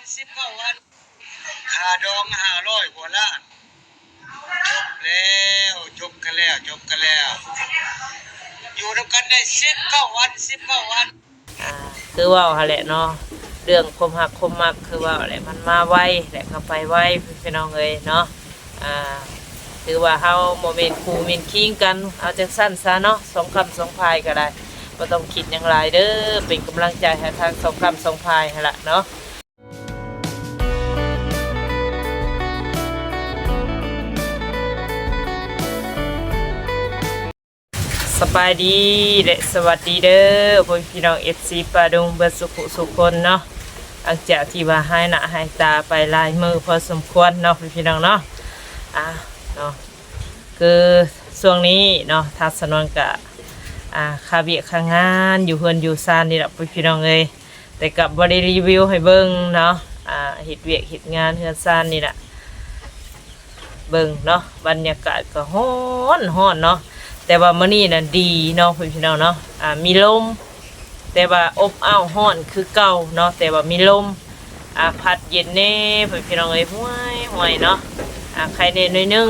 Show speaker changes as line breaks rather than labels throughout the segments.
19 วันค่าดอง500 กว่าล้านจบกันแล้วอยู่ด้วยกันได้19 วัน
คือว่าหั่นแหละเนาะเรื่องความหักความมักคือว่าแหละมันมาไวแหละก็ไปไวพี่น้องเอ้ยเนาะคือว่าเฮาบ่แม่นคู่แม่นคิงกันเอาจังซั่นซะเนาะสองคำสองพายก็ได้บ่ต้องคิดหยังหลายเด้อเป็นกำลังใจให้ทางสองคำสองพายหั่นล่ะเนาะสบายดีและสวัสดีเด้อพี่น้อง FC ปาดุงเบิดสุขคนเนาะหลังจากที่ว่าหายหน้าหายตาไปหลายมื้อพอสมควรเนาะพี่น้องเนาะเนาะคือช่วงนี้เนาะทัศนวนกะคาเวียค่างานอยู่เฮือนอยู่ซานนี่แหละพี่น้องเอ้ยแต่กับบ่ได้รีวิวให้เบิ่งเนาะเฮ็ดเวียกเฮ็ดงานเฮือนซานนี่แหละเบิ่งเนาะบรรยากาศก็ร้อนเนาะแต่ว่ามื้อนี้น่ะดีเนาะพี่น้องเนาะมีลมแต่ว่าอบอ้าวร้อนคือเก่าเนาะแต่ว่ามีลมพัดเย็นแน่พี่น้องเอ้ยห่วยเนาะใครแน่น้อยนึง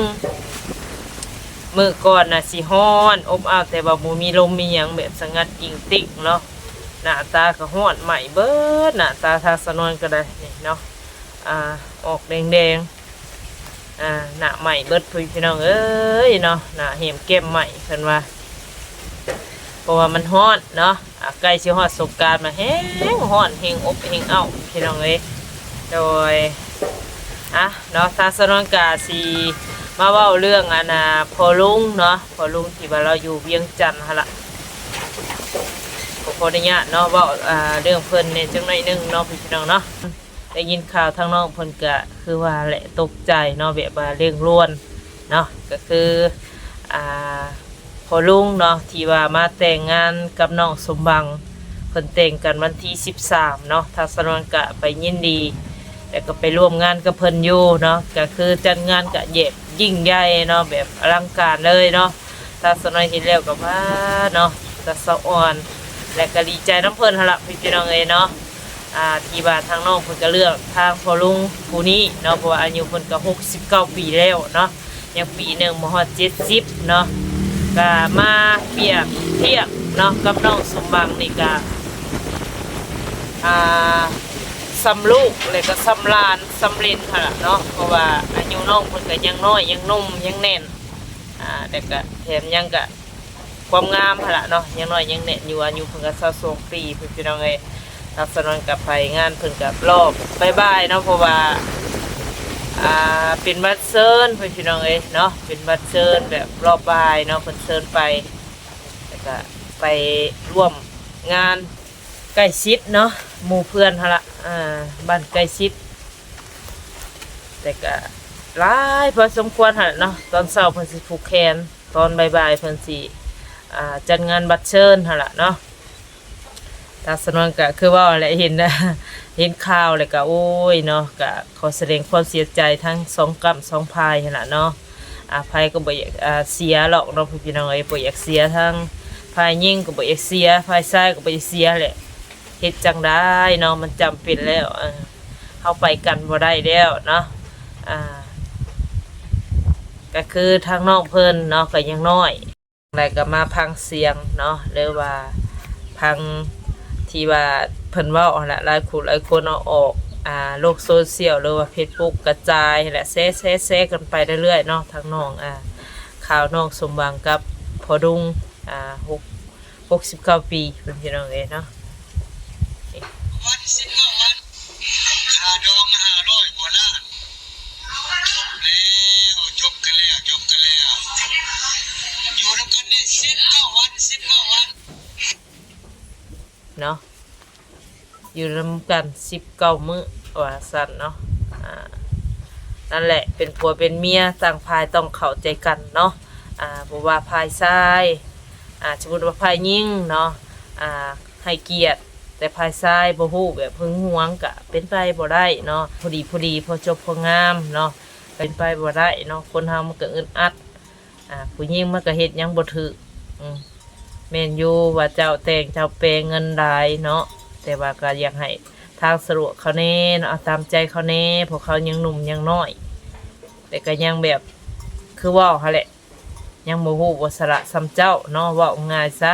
มื้อก่อนน่ะสิร้อนอบอ้าวแต่ว่าบ่มีลมมีหยังแบบสงัดกิ่งติ๊กเนาะหน้าตาก็ร้อนใหม่เบิดหน้าตาทาสนวนก็ได้นี่เนาะออกแดงหน้าใหม่เบิดพี่น้องเอ้ยเนาะหน้าเห็มแก้มใหม่เพิ่นว่าเพราะว่ามันร้อนเนาะใกล้สิฮอดสงกรานต์มาแฮงร้อนแฮงอบแฮงอ้าวพี่น้องเอ้ยโดยเนาะทางสนวนกาสิมาเว้าเรื่องพอลุงเนาะพอลุงที่ว่าเราอยู่เวียงจันทน์หั่นล่ะขออนุญาตเนาะเว้าเรื่องเพิ่นเนี่ยจังหน่อยนึงเนาะพี่น้องเนาะได้ยินข่าวทางน้องเพิ่นก็คือว่าแหละตกใจเนาะแบบว่าเร่งร่วนเนาะก็คือพอลุงเนาะที่ว่ามาแต่งงานกับน้องสมบังเพิ่นแต่งกันวันที่13เนาะทางสนวนก็ไปยินดีแล้วก็ไปร่วมงานกับเพิ่นอยู่เนาะก็คือจัดงานก็ยิ่งใหญ่เนาะแบบอลังการเลยเนาะทางสนวนเห็นแล้วก็ว่าเนาะตะสะอ่อนและก็ดีใจน้ำเพิ่นหั่นล่ะพี่น้องเอ้ยเนาะที่ว่าทางน้องเพิ่นก็เลือกทางพ่อลุงผู้นี้เนาะเพราะว่าอายุเพิ่นก็69 ปีแล้วเนาะยังปีหนึ่งบ่ฮอด70เนาะก็มาเปรียบเทียบเนาะกับน้องสมบังนี่ก็สำลูกเลยก็สำลานสำเร็จค่ะเนาะเพราะว่าอายุน้องเพิ่นก็ยังน้อยยังนุ่มยังแน่นแต่ก็แถมยังก็ความงามค่ะเนาะยังน้อยยังแน่นอยู่อายุเพิ่นก็22 ปีพี่น้องเอ้ยทักษณกับไปงานเพิ่นกับรอบบ่ายๆเนาะเพราะว่าเป็นบัตรเชิญพี่น้องเอ้ยเนาะเป็นบัตรเชิญแบบรอบบ่ายเนาะเพิ่นเชิญไปแล้วก็ไปร่วมงานใกล้ชิดเนาะหมู่เพื่อนหั่นล่ะบ้านใกล้ชิดแต่ก็หลายพอสมควรหั่นเนาะตอนเช้าเพิ่นสิผูกแขนตอนบ่ายๆเพิ่นสิจัดงานบัตรเชิญหั่นล่ะเนาะทัศนวนก็คือว่าอะไรเห็นข่าวเลยก็โอ้ยเนาะก็ขอแสดงความเสียใจทั้งสองกำสองพายขนาดเนาะพายก็บ่อยากเสียหรอกเนาะพี่น้องเอ้ยบ่อยากเสียทั้งพายยิ่งก็บ่อยากเสียพายซ้ายก็บ่อยากเสียแหละเฮ็ดจังได้เนาะมันจำเป็นแล้วเข้าไปกันบ่ได้แล้วเนาะก็คือทางน้องเพิ่นเนาะก็ยังน้อยอะไรก็มาพังเสียงเนาะหรือว่าพังที่ว่าเพิ่นว่าหลายคนเอาออกโลกโซเชียลหรือว่า Facebook กระจายแหละแซ่กันไปเรื่อยๆเนาะทางน้องข่าวน้องสมหวังกับพอดุง69 ปีเป็นพี่น้องเอ้เนาะ
วัน19 วันค่าดอง500 กว่าล้านจบกันแล้วอยู่ด้วยกันได้19 วัน
เนาะอยู่รวมกัน19 มื้อว่าสั่นเนาะนั่นแหละเป็นผัวเป็นเมียต่างพายต้องเข้าใจกันเนาะบ่ว่าพายซ้ายสมมุติว่าพายยิ่งเนาะให้เกียรติแต่พายซ้ายบ่ฮู้แบบหึงหวงก็เป็นไปบ่ได้เนาะพอดีพอจบพองามเนาะเป็นไปบ่ได้เนาะคนเฮามันก็อึดอัดผู้หญิงมันก็เฮ็ดหยังบ่ถูกแม่นอยู่ว่าเจ้าแต่งเจ้าเปย์เงินหลายเนาะแต่ว่าก็อยากให้ ทางสะดวกเขาแน่เนาะเอาตามใจเขาแน่พวกเขายังหนุ่มยังน้อยแต่ก็ยังแบบคือเว่าเขาแหละยังโมโหวสระซ้ำเจ้าเนาะเว่าง่ายซะ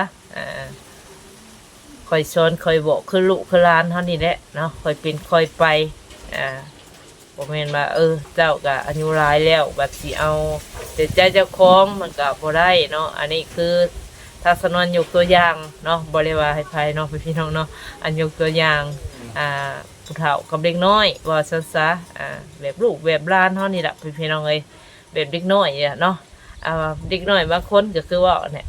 คอยชนคอยบอกคือลูกคือหลานเท่านี้แหละเนาะคอยเป็นคอยไปบ่แม่นว่าเจ้าก็อายุหลายแล้วบัดสิเอาแต่ใจเจ้าของมันก็บ่ได้เนาะอันนี้คือถ้าสนวนยกตัวอย่างเนาะบ่ได้ว่าให้ไผเนาะพี่น้องเนาะอันยกตัวอย่างผู้เฒ่ากับเด็กน้อยว่าซั่นซะแบบลูกแบบหลานเฮานี่ล่ะพี่น้องเอ้ยแบบเด็กน้อยเนี่ยเนาะเด็กน้อยบางคนก็คือว่าเนี่ย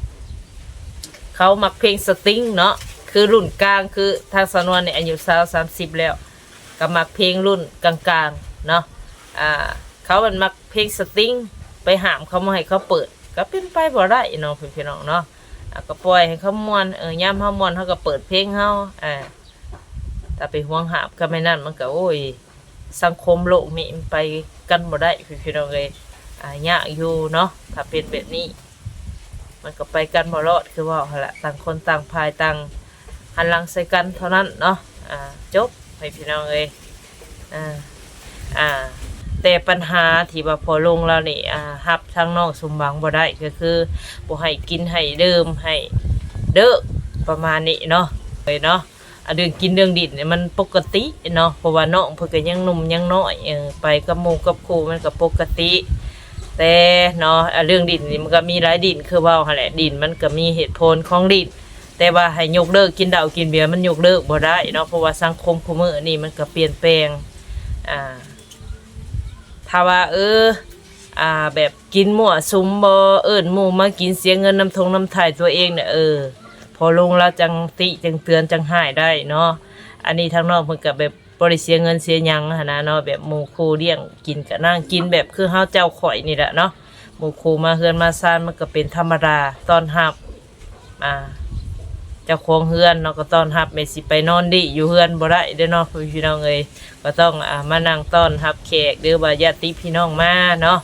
เขามักเพลงสตริงเนาะคือรุ่นกลางคือทางสนวนเนี่ยอายุ20-30แล้วก็มักเพลงรุ่นกลางๆเนาะเขามันมักเพลงสตริงไปหามเขามาให้เขาเปิดก็เป็นไปบ่ได้เนาะพี่น้องเนาะก็ปล่อยให้เขาม่วนย่ำเฮาม่วนเขาก็เปิดเพลงเฮาถ้าไปห่วงหามก็ไม่นั่นมันก็โอ้ยสังคมโลกนี้มันไปกันบ่ได้พี่น้องเลยยากอยู่เนาะถ้าเป็นแบบนี้มันก็ไปกันบ่รอดคือว่าหั่นล่ะต่างคนต่างพายต่างหันหลังใส่กันเท่านั้นเนาะจบให้พี่น้องเอ้ยแต่ปัญหาที่ว่าพอลงแล้วนี่รับทางน้องสมหวังบ่ได้ก็คือบ่ให้กินให้ดื่มให้เด้อประมาณนี้เนาะเนาะเรื่องกินเรื่องดินเนี่ยมันปกติเนาะเพราะว่าน้องเพิ่นก็ยังหนุ่มยังน้อยไปกับหมู่กับครูมันก็ปกติแต่เนาะเรื่องดินนี่มันก็มีหลายดินคือว่าหั่นแหละดินมันก็มีเหตุผลของดินแต่ว่าให้ยกเลิกกินเหล้ากินเบียร์มันยกเลิกบ่ได้เนาะเพราะว่าสังคมคุมื้อนี่มันก็เปลี่ยนแปลงถ้าว่าแบบกินมั่วสุมบ่หมู่มากินเสียเงินน้ำถ่ายตัวเองเนี่ยพอลงแล้วจังติจังเตือนจังหายได้เนาะอันนี้ทางนอกเพิ่นก็แบบบ่ได้เสียเงินเสียหยังหั่นนะเนาะแบบหมู่ครูเลี้ยงกินก็นั่งกินแบบคือเฮาเจ้าข่อยนี่แหละเนาะหมู่ครูมาเฮือนมาซ่านมันก็เป็นธรรมดาต้อนรับเจ้าของเฮือนเนาะก็ต้อนรับไม่สิไปนอนดิอยู่เฮือนบ่ได้เด้อเนาะพี่น้องเอ้ยก็ต้องมานั่งต้อนรับแขกหรือว่าญาติพี่น้องมาเนาะ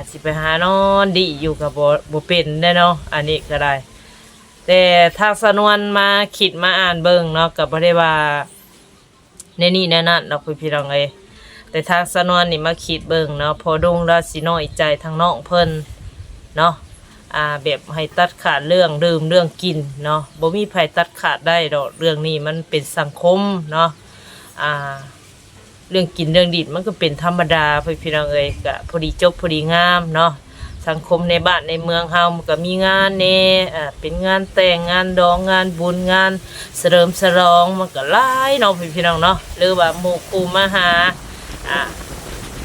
สิไปหานอนดิอยู่ก็บ่เป็นเด้อเนาะอันนี้ก็ได้แต่ทางสนวนมาคิดมาอ่านเบิ่งเนาะก็บ่ได้ว่าในนี่แน่นั่นเนาะพี่น้องเอ้ยแต่ทางสนวนนี่มาคิดเบิ่งเนาะพอดงราสิน้อยใจทางน้องเพิ่นเนาะแบบให้ตัดขาดเรื่องดื่มเรื่องกินเนาะบ่มีไผตัดขาดได้ดอกเรื่องนี้มันเป็นสังคมเนาะเรื่องกินเรื่องดิบมันก็เป็นธรรมดาพี่น้องเอ้ยก็พอดีจบพอดีงามเนาะสังคมในบ้านในเมืองเฮามันก็มีงานแน่เป็นงานแต่งงานดองงานบุญงานเสริมฉลองมันก็หลายเนาะพี่น้องเนาะหรือว่าหมู่ครูมาหา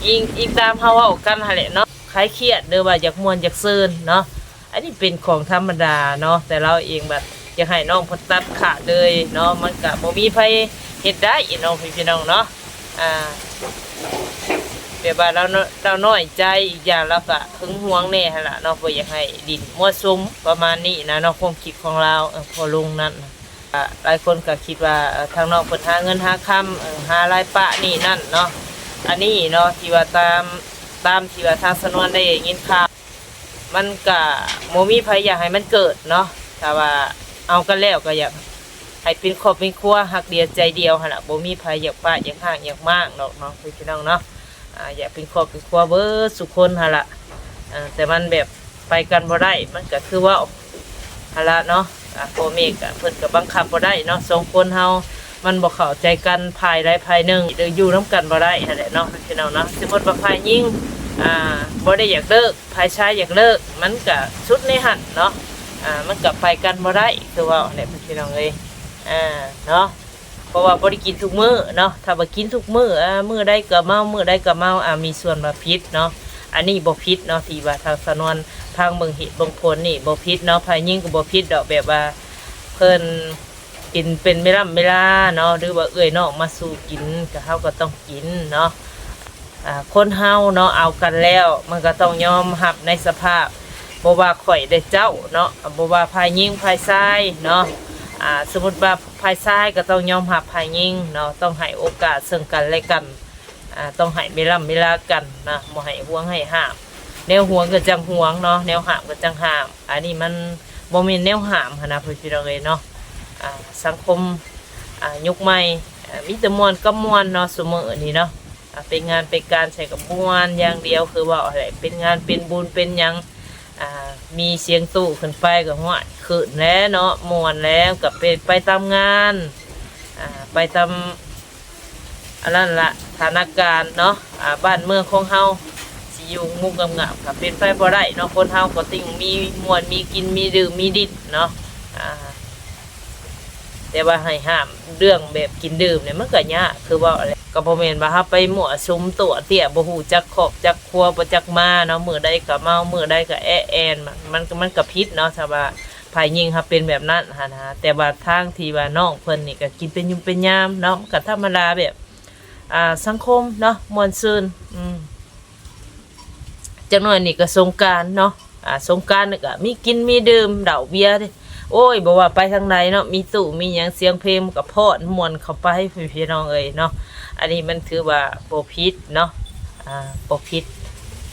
อีกตามเฮาเว้ากันหั่นแหละเนาะคลายเครียดหรือว่าอยากม่วนอยากซื่นเนาะอันนี้เป็นของธรรมดาเนาะแต่เราเองแบบอยากให้น้องเพิ่นตัดขาดเลยเนาะมันก็บ่มีไผเฮ็ดได้เนาะพี่น้องเนาะแบบว่าเราน้อยใจอีกอย่างเราก็หึงหวงแน่หั่นล่ะเนาะบ่อยากให้ดินมั่วสุมประมาณนี้นะเนาะความคิดของเราพอลุงนั้นหลายคนก็คิดว่าทางน้องเพิ่นหาเงินหาคำหารายปะนี่นั่นเนาะอันนี้เนาะที่ว่าตามที่ว่าทางสนวนได้ยินข่าวมันก็บ่มีไผอยากให้มันเกิดเนาะถ้าว่าเอากันแล้วก็อยากให้เป็นครอบเป็นครัวฮักเดียวใจเดียวหั่นล่ะบ่มีไผอยากปะอยากห่างอยากมากดอกเนาะพี่น้องเนาะอยากเป็นครอบเป็นครัวเบิดสุคนหั่นล่ะแต่มันแบบไปกันบ่ได้มันก็คือว่าหั่นล่ะเนาะพ่อแม่ก็เพิ่นก็บังคับบ่ได้เนาะสองคนเฮามันบ่เข้าใจกันภายใดภายหนึ่งอยู่นํกันบ่ได้หั่นแหละเนาะพี่น้องเนาะสมมุติว่าภายยิ่งบ่ได้อยากเลิกภายชายอยากเลิกมันก็ชุดในหันเนาะมันก็ไปกันบ่ได้คือว่าเนี่ยพี่น้องเอ้ยเนาะเพราะว่าบ่ได้กินทุกมื้อเนาะถ้าบ่กินทุกมื้อมื้อใดก็เมามื้อใดก็เมามีส่วนว่าผิดเนาะอันนี้บ่ผิดเนาะที่ว่าทางสนวนทางเบิ่งเหตุเบิ่งผลนี่บ่ผิดเนาะภายยิ่งก็บ่ผิดดอกแบบว่าเพิ่นกินเป็นเวลาเนาะหรือว่าเอ้ยน้องมาสู่กินก็เฮาก็ต้องกินเนาะคนเฮาเนาะเอากันแล้วมันก็ต้องยอมรับในสภาพบ่ว่าข่อยได้เจ้าเนาะบ่ว่าภายยิงภายซ้ายเนาะสมมุติว่าภายซ้ายก็ต้องยอมรับภายยิงเนาะต้องให้โอกาสซึ่งกันและกันต้องให้เวลากันนะบ่ให้ห่วงให้ห้ามแนวห่วงก็จังห่วงเนาะแนวห้ามก็จังห้ามอันนี้มันบ่แม่นแนวห้ามหั่นนะพี่น้องเอ้ยเนาะสังคมยุคใหม่ มีแต่ม่วนกับม่วนเนาะซุมื้อนี้เนาะเป็นงานเป็นการใส่กับม่วนอย่างเดียวคือว่าอะไรเป็นงานเป็นบุญเป็นหยังมีเสียงตู้ขึ้นไปก็ฮ้วยขึ้นแล้วเนาะม่วนแล้วก็เป็นไปตามงานไปตามอันนั้นล่ะสถานการณ์เนาะบ้านเมืองของเฮาสิอยู่มุกงามๆก็เป็นไปบ่ได้เนาะคนเฮาก็ต้องมีม่วนมีกินมีดื่มมีดิ้นเนาะแต่ว่าให้ห้ามเรื่องแบบกินดื่มเนี่ยมันก็ยากคือว่าอะไรก็บ่แม่นว่าเฮาไปมั่วสุมตัวเตี้ยบ่ฮู้จักขอบจักครัวบ่จักมาเนาะมื้อใดก็เมามื้อใดก็แอนมันก็ผิดเนาะถ้าว่าภายยิงครับเป็นแบบนั้นหั่นนะแต่ว่าทางที่ว่าน้องเพิ่นนี่ก็กินเป็นยุ่มเป็นยามเนาะก็ธรรมดาแบบสังคมเนาะม่วนซื่นจักหน่อยนี่ก็สงกรานต์เนาะสงกรานต์นี่ก็มีกินมีดื่มเหล้าเบียร์ดิโอ้ยบอกว่าไปทางใดเนาะมีตู้มีหยังเสียงเพลงกับพอดม่วนเข้าไปพี่น้องเอ้ยเนาะอันนี้มันถือว่าบ่ผิดเนาะบ่ผิด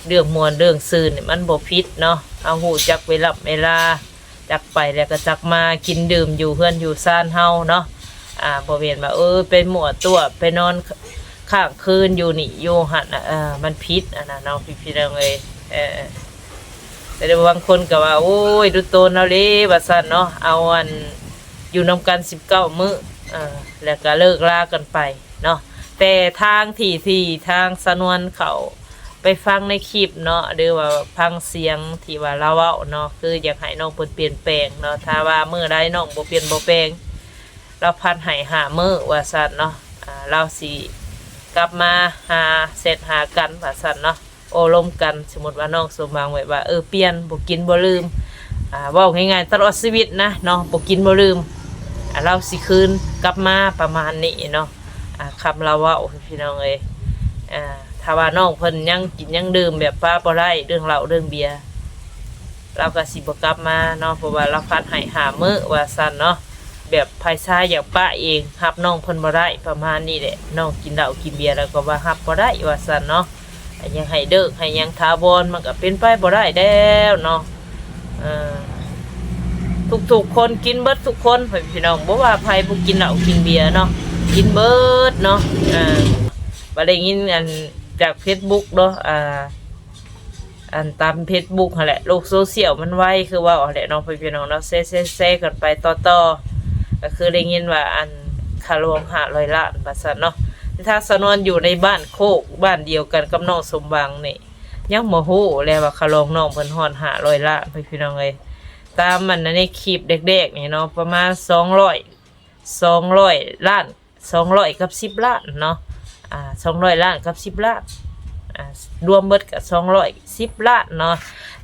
เรื่องม่วนเรื่องซื่นนี่มันบ่ผิดเนาะเอาฮู้จักเวลาจักไปแล้วก็จักมากินดื่มอยู่เฮือนอยู่ซ่านเฮาเนาะบ่แม่นว่าไปมั่วตัวไปนอนข้างคืนอยู่นี่อยู่หั่นมันผิดอันน่ะเนาะพี่น้องเอ้ยแต่บางคนก็ว่าโอ้ยดูโตนเอาเลยว่าซั่นเนาะเอาอันอยู่นำกัน19มื้อแล้วก็เลิกลากันไปเนาะแต่ทางที่ทางสนวนเขาไปฟังในคลิปเนาะหรือว่าฟังเสียงที่ว่าเราเว้าเนาะคืออยากให้น้องเพิ่นเปลี่ยนแปลงเนาะถ้าว่ามื้อใดน้องบ่เปลี่ยนบ่แปลงเราพัดให้5มื้อว่าซั่นเนาะเราสิกลับมาหาเสร็จหากันว่าซั่นเนาะโอลมกันสมมติว่าน้องสมหวังไว้ว่าเปลี่ยนบ่กินบ่ลืมเว้าง่ายๆตลอดชีวิตนะเนาะบ่กินบ่ลืมเราสิคืนกลับมาประมาณนี้เนาะคำเราเว้าพี่น้องเอ้ยถ้าว่าน้องเพิ่นยังกินยังดื่มแบบป้าบ่ได้เรื่องเหล้าเรื่องเบียร์เราก็สิบ่กลับมาเนาะเพราะว่าเราพัดให้5มื้อว่าซั่นเนาะแบบภายชายอย่างป้าเองรับน้องเพิ่นบ่ได้ประมาณนี้แหละน้องกินเหล้ากินเบียร์แล้วก็ว่ารับบ่ได้ว่าซั่นเนาะยังให้เดิกให้ยังทาบอนมันก็เป็นไปบ่ได้แล้วเนาะทุกคนกินเบิดทุกคนพี่น้องบ่ว่าไผบ่กินเหล้ากินเบียร์เนาะกินเบิดเนาะบ่ได้ยินอันจาก Facebook เนาะอันตาม Facebook นั่นแหละโลกโซเชียลมันไวคือว่าแหละเนาะพี่น้องเนาะแซ่กันไปต่อก็คือได้ยินว่าอันค่ารวม500 ล้านว่าซั่นเนาะถ้าสนวนอยู่ในบ้านโคกบ้านเดียวกันกับน้องสมบังนี่ยังบ่ฮู้แล้วว่าคารองน้องเพิ่นฮอด500 ล้านพี่น้องเอ้ยตามมันในคลิปเด็กๆนี่เนาะประมาณ200 ล้าน200กับ10 ล้านเนาะ200 ล้านกับ10 ล้านรวมเบิดก็210 ล้านเนาะ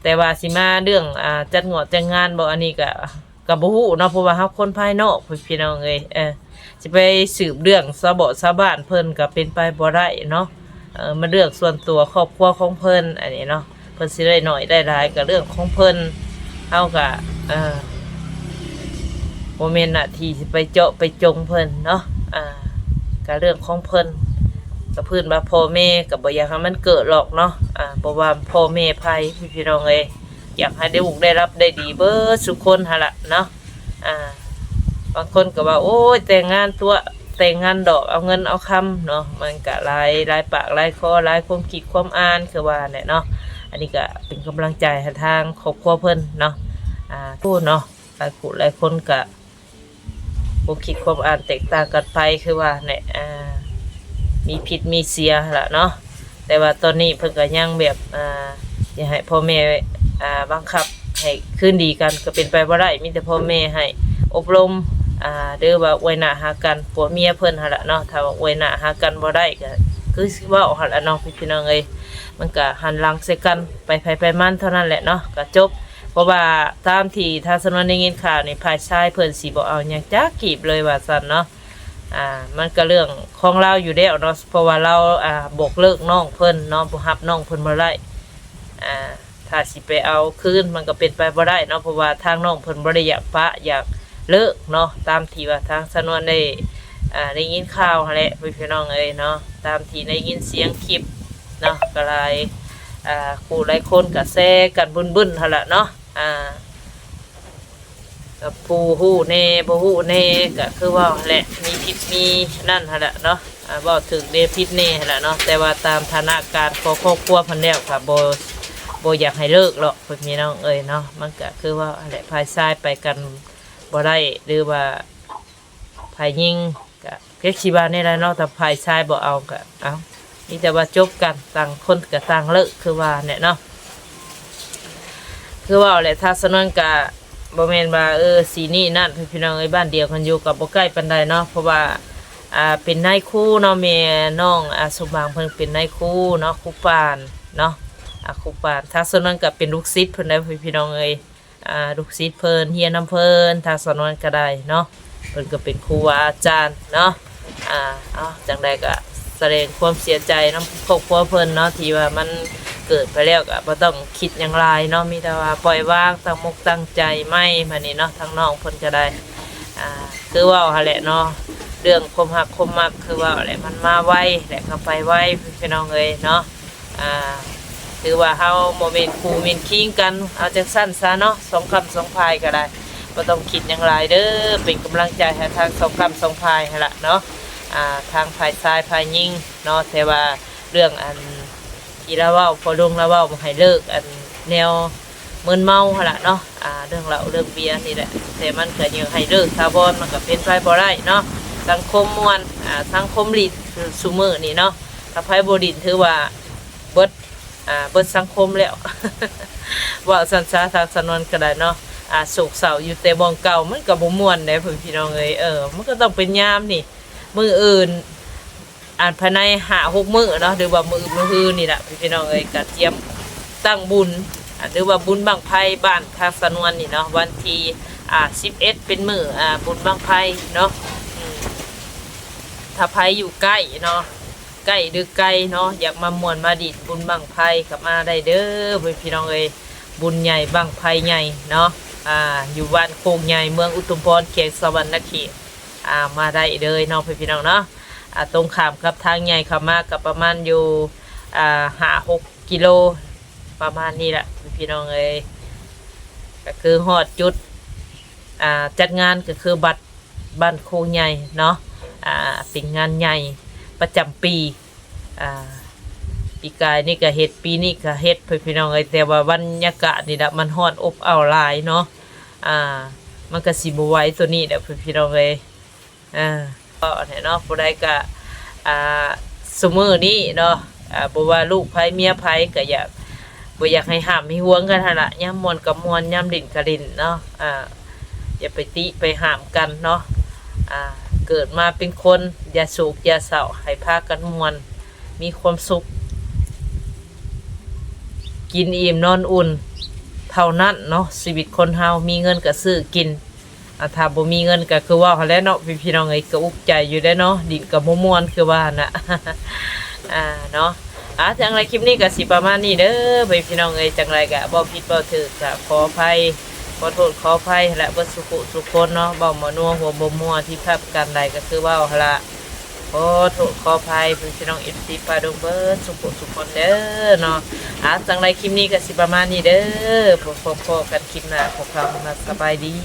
แต่ว่าสิมาเรื่องจัดงานบ่อันนี้ก็บ่ฮู้เนาะเพราะว่าเฮาคนภายนอกพี่น้องเอ้ยจะไปสืบเรื่องชาวบ้านเพิ่นก็เป็นไปบ่ได้เนาะมาเรื่องส่วนตัวครอบครัวของเพิ่นอันนี้เนาะเพิ่นสิได้น้อยได้หลายก็เรื่องของเพิ่นเฮาก็บ่แม่นหน้าที่สิไปเจาะไปจงเพิ่นเนาะก็เรื่องของเพิ่นก็เพิ่นว่าพ่อแม่ก็บ่อยากให้มันเกิดหรอกเนาะเพราะว่าพ่อแม่ไผพี่น้องเอ้ยอยากให้ได้บุกได้รับได้ดีเบิดทุกคนหั่นล่ะเนาะบางคนก็ว่าโอ้ยแต่งงานดอกเอาเงินเอาคำเนาะมันก็หลายปากหลายคอหลายความคิดความอ่านคือว่าเนี่ยเนาะอันนี้ก็เป็นกำลังใจให้ทางครอบครัวเพิ่นเนาะพูดเนาะหลายคนก็ความคิดความอ่านแตกต่างกันไปคือว่าเนี่ยมีผิดมีเสียล่ะเนาะแต่ว่าตอนนี้เพิ่นก็ยังแบบอยากให้พ่อแม่บังคับให้คืนดีกันก็เป็นไปบ่ได้มีแต่พ่อแม่ให้อบรมเด้อว่าอวยหน้าหากันผัวเมียเพิ่นหั่นล่ะเนาะถ้าว่าอวยหน้าหากันบ่ได้ก็คือสิว่าหั่นล่ะเนาะพี่น้องเอ้ยมันก็หันหลังใส่กันไปไผไปมันเท่านั้นแหละเนาะก็จบเพราะว่าตามที่ถ้าสนวนได้ยินข่าวนี่ฝ่ายชายเพิ่นสิบ่เอาหยังจักกีบเลยว่าซั่นเนาะมันก็เรื่องของเราอยู่แล้วเนาะเพราะว่าเราบอกเลิกน้องเพิ่นเนาะบ่รับน้องเพิ่นบ่ได้ถ้าสิไปเอาคืนมันก็เป็นไปบ่ได้เนาะเพราะว่าทางน้องเพิ่นบ่ได้อยากปะอยากเลิกเนาะตามที่ว่าทางสนวนได้ยินข่าวหั่นแหละพี่น้องเอ้ยเนาะตามที่ได้ยินเสียงคลิปเนาะก็หลายคู่หลายคนก็แซ่กันบึ้นๆหั่นล่ะเนาะ กับผู้ฮู้แน่บ่ฮู้แน่ก็คือว่าแหละมีผิดมีนั่นหั่นแหละเนาะเว้าถึกเดผิดแน่หั่นแหละเนาะแต่ว่าตามฐานะการของครอบครัวเพิ่นแล้วก็บ่อยากให้เลิกหรอกเพิ่นพี่น้องเอ้ยเนาะมันก็คือว่าแหละภายซ้ายไปกันบ่ได้หรือว่าภายยิงก็เรียกสิว่าแน่ล่ะเนาะแต่ภายซ้ายบ่เอาก็เอามีแต่ว่าจบกันต่างคนก็ต่างเลิกคือว่าเนี่ยเนาะคือว่าแหละถ้าสนวนก็บ่แม่นว่าสีนี่นั่นพี่น้องเอ้ยบ้านเดียวกันอยู่กับบ่ใกล้ปานใดเนาะเพราะว่าเป็นนายครูเนาะแม่น้องสมบางเพิ่นเป็นนายครูเนาะครูปานเนาะครูปานถ้าสนวนก็เป็นลูกศิษย์เพิ่นได้พี่น้องเอ้ยลูกศิษย์เพิ่นเฮียนนำเพิ่นถ้าสนวนก็ได้เนาะเพิ่นก็เป็นครูอาจารย์เนาะเอาจังใดก็แสดงความเสียใจนำครอบครัวเพิ่นเนาะที่ว่ามันเกิดไปแล้วก็บ่ต้องคิดอย่างไรเนาะมีแต่ว่าปล่อยวางตั้งมุกตั้งใจไม่มานี่เนาะทั้งน้องเพิ่นก็ได้คือว่าหั่นแหละเนาะเรื่องความหักความมักคือว่าแหละมันมาไวแหละก็ไปไวพี่น้องเอ้ยเนาะถือว่าเฮาบ่แม่นคู่แม่นคิงกันเอาจังซั่นซะเนาะสองคำสองพายก็ได้บ่ต้องคิดอย่างไรเด้อเป็นกำลังใจให้ทางสองคำสองพายหั่นล่ะเนาะทางฝ่ายซ้ายฝ่ายยิงเนาะแต่ว่าเรื่องอันที่เราเว้าพอลุงเราเว้าบ่ให้เลิกอันแนวมึนเมาหั่นล่ะเนาะเรื่องเหล้าเรื่องเบียร์นี่แหละแต่มันก็ยังให้เลิกถาวรมันก็เป็นไปบ่ได้เนาะสังคมมวลสังคมหลีดซุมื้อนี่เนาะถ้าไผบ่ดินถือว่าเบิดสังคมแล้ว ว่าสันซาทางสนวนก็ได้เนาะโศกเศร้าอยู่แต่บ่งเก่ามันก็บ่ม่วนเด้พี่น้องเอ้ยมันก็ต้องเป็นยามนี่มื้ออื่นภายใน5-6 มื้อเนาะหรือว่ามื้อฮื้อนี่ล่ะพี่น้องเอ้ยก็เตรียมตั้งบุญหรือว่าบุญบั้งไฟบ้านทางสนวนนี่เนาะวันที่11เป็นมื้อบุญบั้งไฟเนาะถ้าไผอยู่ใกล้เนาะใกล้หรือไกลเนาะอยากมาม่วนมาดิดบุญบั้งไฟก็มาได้เด้อพี่น้องเอ้ยบุญใหญ่บั้งไฟใหญ่เนาะอยู่บ้านโคกใหญ่เมืองอุทุมพรเขตสวรรณเขตมาได้เลยเนาะพี่น้องเนาะตรงข้ามกับทางใหญ่เข้ามากับประมาณอยู่5-6 กิโลประมาณนี้แหละพี่น้องเอ้ยก็คือฮอดจุดจัดงานก็คือบัตรบ้านโคกใหญ่เนาะเป็นงานใหญ่ประจำปีปีกายนี่ก็เฮ็ดปีนี้ก็เฮ็ดพี่น้องเอ้ยแต่ว่าบรรยากาศนี่ละมันฮ้อนอบอ้าวหลายเนาะมันก็สิบ่ไหวตัวนี้แหละพี่น้องเอ้ยก็เนาะผู้ใดก็ซุมื้อนี้เนาะบ่ว่าลูกไผเมียไผก็บ่อยากให้ห้ามให้ห่วงกันหั่นล่ะยามม่วนก็ม่วนยามลิ้นก็ลิ้นเนาะอย่าไปติไปห้ามกันเนาะเกิดมาเป็นคนอย่าโศกอย่าเศร้าให้พากันม่วนมีความสุขกินอิ่มนอนอุ่นเท่านั้นเนาะชีวิตคนเฮามีเงินก็ซื้อกินถ้าบ่มีเงินก็คือว่าแล้วเนาะพี่น้องเอ้ยก็อุกใจอยู่ได้เนาะดินก็บ่ม่วนคือว่าน่ะ เนาะจังไรคลิปนี้ก็สิประมาณนี้เด้อพี่น้องเอ้ยจังไรก็บ่ผิดบ่ถูกก็ขออภัยขอโทษขออภัยและเบิดสุขคนเนาะเว้าบ่นัวหัวบ่มั่วที่พลาดกันใดก็คือเว้าหั่นล่ะขอโทษขออภัยพี่น้อง FC ปาดงเบิดสุขคนเด้อเนาะจังไรคลิปนี้ก็สิประมาณนี้เด้อพบกันคลิปหน้าพวกเราสบายดี